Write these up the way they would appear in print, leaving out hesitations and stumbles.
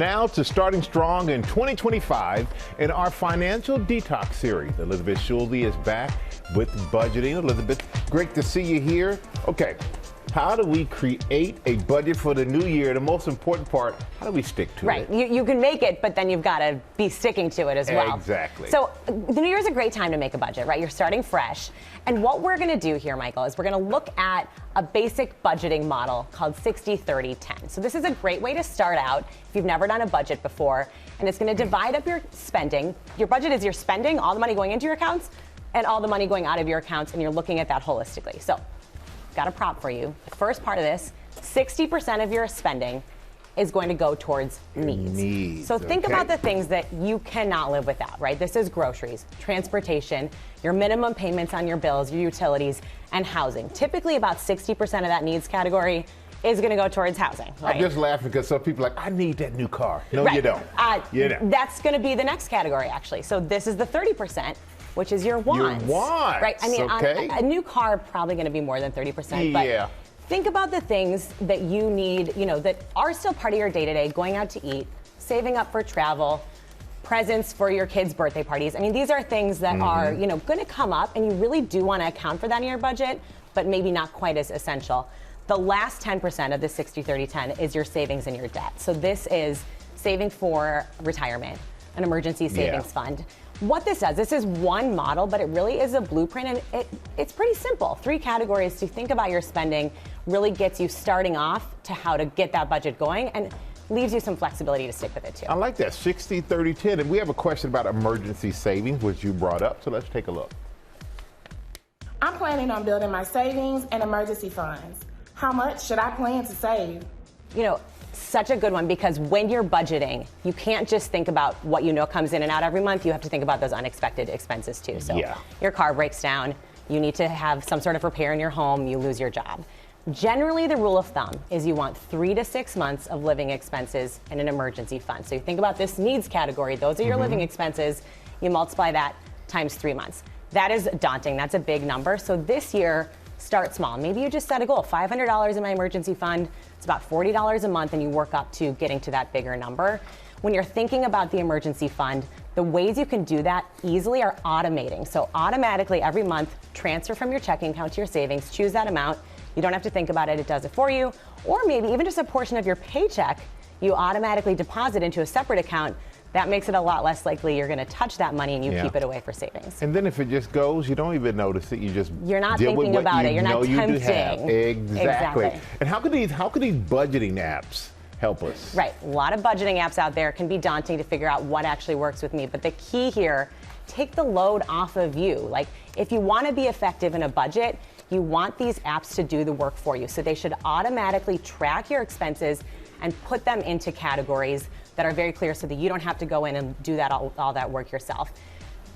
Now to starting strong in 2025 in our financial detox series. Elizabeth Schulze is back with budgeting. Elizabeth, great to see you here. Okay, how do we create a budget for the new year? The most important part, how do we stick to it? Right, you can make it, but then you've got to be sticking to it as well. Exactly. So the new year is a great time to make a budget, right? You're starting fresh. And what we're going to do here, Michael, is we're going to look at a basic budgeting model called 60-30-10. So this is a great way to start out if you've never done a budget before. And it's going to divide up your spending. Your budget is your spending, all the money going into your accounts, and all the money going out of your accounts, and you're looking at that holistically. So got a prop for you. The first part of this, 60% of your spending is going to go towards needs. So think about the things that you cannot live without, right? This is groceries, transportation, your minimum payments on your bills, your utilities, and housing. Typically about 60% of that needs category is going to go towards housing. Right? I'm just laughing because some people are like, I need that new car. No, right. You don't. You don't. That's going to be the next category, actually. So this is the 30%. Which is your wants. Your wants. Right. I mean, okay. a new car probably going to be more than 30%. Yeah. But think about the things that you need, that are still part of your day-to-day, going out to eat, saving up for travel, presents for your kids' birthday parties. I mean, these are things that are, going to come up, and you really do want to account for that in your budget, but maybe not quite as essential. The last 10% of the 60-30-10 is your savings and your debt. So this is saving for retirement, an emergency savings fund. What this does, this is one model, but it really is a blueprint, and it's pretty simple. 3 categories to think about your spending really gets you starting off to how to get that budget going and leaves you some flexibility to stick with it too. I like that, 60-30-10. And we have a question about emergency savings, which you brought up, so let's take a look. I'm planning on building my savings and emergency funds. How much should I plan to save? Such a good one, because when you're budgeting, you can't just think about what comes in and out every month. You have to think about those unexpected expenses too. So your car breaks down, you need to have some sort of repair in your home, you lose your job. Generally, the rule of thumb is you want 3 to 6 months of living expenses in an emergency fund. So you think about this needs category, those are your living expenses, you multiply that times 3 months. That is daunting, that's a big number. So this year, start small. Maybe you just set a goal, $500 in my emergency fund. It's about $40 a month, and you work up to getting to that bigger number. When you're thinking about the emergency fund, the ways you can do that easily are automating. So automatically every month, transfer from your checking account to your savings, choose that amount. You don't have to think about it, it does it for you. Or maybe even just a portion of your paycheck, you automatically deposit into a separate account. That makes it a lot less likely you're going to touch that money, and you keep it away for savings. And then if it just goes, you don't even notice it. You're not thinking about it. You're not tempting. Exactly. And how could these budgeting apps help us? Right. A lot of budgeting apps out there. It can be daunting to figure out what actually works with me. But the key here, take the load off of you. Like, if you want to be effective in a budget, you want these apps to do the work for you. So they should automatically track your expenses and put them into categories that are very clear, so that you don't have to go in and do that all that work yourself.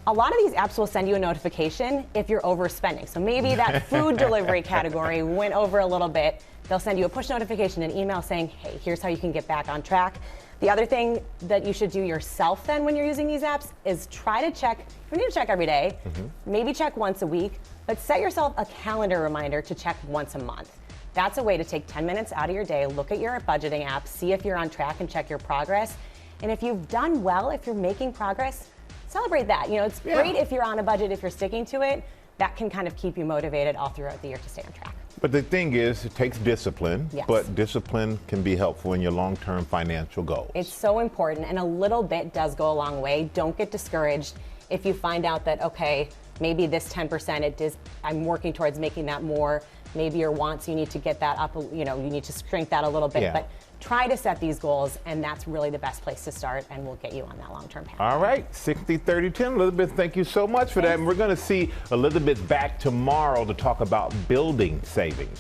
A lot of these apps will send you a notification if you're overspending. So maybe that food delivery category went over a little bit. They'll send you a push notification, an email saying, hey, here's how you can get back on track. The other thing that you should do yourself then when you're using these apps is try to check. You need to check every day, maybe check once a week, but set yourself a calendar reminder to check once a month. That's a way to take 10 minutes out of your day, look at your budgeting app, see if you're on track, and check your progress. And if you've done well, if you're making progress, celebrate that. It's great if you're on a budget, if you're sticking to it. That can kind of keep you motivated all throughout the year to stay on track. But the thing is, it takes discipline, but discipline can be helpful in your long-term financial goals. It's so important, and a little bit does go a long way. Don't get discouraged if you find out that, okay, maybe this 10%, I'm working towards making that more. Maybe your wants, you need to get that up, you need to shrink that a little bit. But try to set these goals, and that's really the best place to start, and we'll get you on that long-term path. All right, 60-30-10. Elizabeth, thank you so much for that. And we're going to see Elizabeth back tomorrow to talk about building savings.